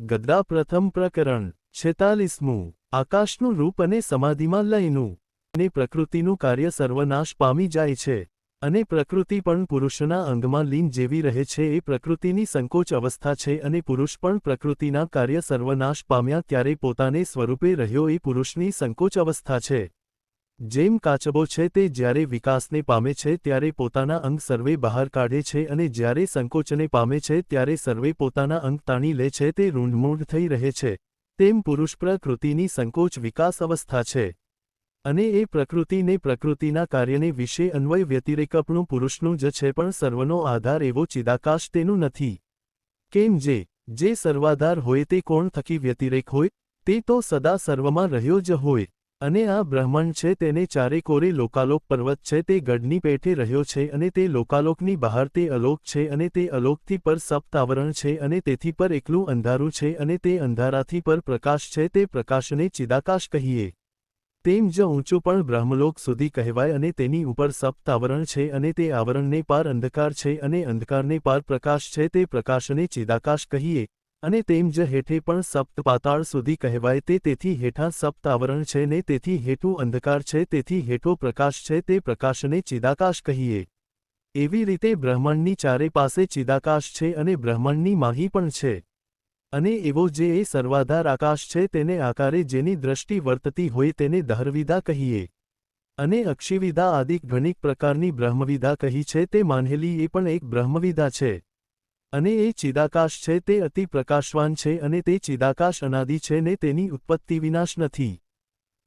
ગદ્દા પ્રથમ પ્રકરણ 46મું આકાશનું રૂપ અને સમાધિમાં લયનું અને પ્રકૃતિનું કાર્ય સર્વનાશ પામી જાય છે અને પ્રકૃતિ પણ પુરુષના અંગમાં લીન જેવી રહે છે એ પ્રકૃતિની સંકોચ અવસ્થા છે અને પુરુષ પણ પ્રકૃતિના કાર્ય સર્વનાશ પામ્યા ત્યારે પોતાને સ્વરૂપે રહ્યો એ પુરુષની સંકોચ અવસ્થા છે। જેમ કાચબો છે તે જ્યારે વિકાસને પામે છે ત્યારે પોતાના અંગ સર્વે બહાર કાઢે છે અને જ્યારે સંકોચને પામે છે ત્યારે સર્વે પોતાના અંગ તાણી લે છે તે રૂંઢમૂઢ થઈ રહે છે તેમ પુરુષ પ્રકૃતિની સંકોચ વિકાસ અવસ્થા છે અને એ પ્રકૃતિને પ્રકૃતિના કાર્યને વિશે અન્વય વ્યતિરેકપણું પુરુષનું જ છે પણ સર્વનો આધાર એવો ચિદાકાશ તેનું નથી। કેમ જે સર્વાધાર હોય તે કોણ થકી વ્યતિરેક હોય તે તો સદા સર્વમાં રહ્યો જ હોય અને આ બ્રહ્માંડ છે તેને ચારે કોરે લોકાલોક પર્વત છે તે ગઢની પેઠે રહ્યો છે અને તે લોકાલોકની બહાર તે અલોક છે અને તે અલોકથી પર સપ્ત આવરણ છે અને તેથી પર એકલું અંધારું છે અને તે અંધારાથી પર પ્રકાશ છે તે પ્રકાશને ચિદાકાશ કહીએ। તેમ જ ઊંચું પણ બ્રહ્મલોક સુધી કહેવાય અને તેની ઉપર સપ્ત આવરણ છે અને તે આવરણને પાર અંધકાર છે અને અંધકારને પાર પ્રકાશ છે તે પ્રકાશને ચિદાકાશ કહીએ અને તેમ જ હેઠે પણ સપ્ત પાતાળ સુધી કહેવાય તે તેથી હેઠા સપ્ત આવરણ છે ને તેથી હેઠું અંધકાર છે તેથી હેઠો પ્રકાશ છે તે પ્રકાશને ચિદાકાશ કહીએ। એવી રીતે બ્રહ્માંડની ચારે પાસે ચિદાકાશ છે અને બ્રહ્માંડની માહી પણ છે અને એવો જે એ સર્વાધાર આકાશ છે તેને આકારે જેની દ્રષ્ટિ વર્તતી હોય તેને દહરવિધા કહીએ અને અક્ષિવિધા આદિક ઘણીક પ્રકારની બ્રહ્મવિધા કહી છે તે માનહેલી એ પણ એક બ્રહ્મવિધા છે અને એ ચિદાકાશ છે તે અતિ પ્રકાશવાન છે અને તે ચિદાકાશ અનાદિ છે ને તેની ઉત્પત્તિ વિનાશ નથી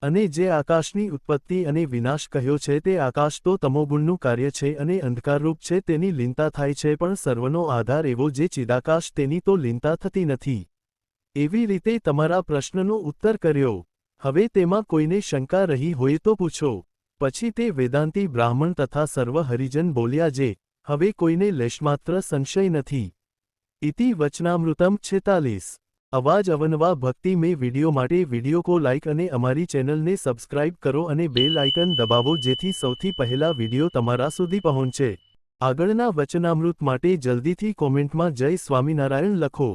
અને જે આકાશની ઉત્પત્તિ અને વિનાશ કહ્યો છે તે આકાશ તો તમોગુણનું કાર્ય છે અને અંધકારરૂપ છે તેની લીનતા થાય છે પણ સર્વનો આધાર એવો જે ચિદાકાશ તેની તો લીનતા થતી નથી। એવી રીતે તમારા પ્રશ્નનો ઉત્તર કર્યો। હવે તેમાં કોઈને શંકા રહી હોય તો પૂછો। પછી તે વેદાંતી બ્રાહ્મણ તથા સર્વ હરિજન બોલ્યા જે હવે કોઈને લેશમાત્ર સંશય નથી। ઇતિ વચનામૃતમ 46। અવાજ અવનવા ભક્તિ મેં વિડિયો માટે વિડિયો કો લાઇક અને અમારી ચેનલને સબસ્ક્રાઇબ કરો અને બેલ આઇકન દબાવો જેથી સૌથી પહેલા વિડિયો તમારા સુધી પહોંચે। આગળના વચનામૃત માટે જલ્દીથી કોમેન્ટમાં જય સ્વામિનારાયણ લખો।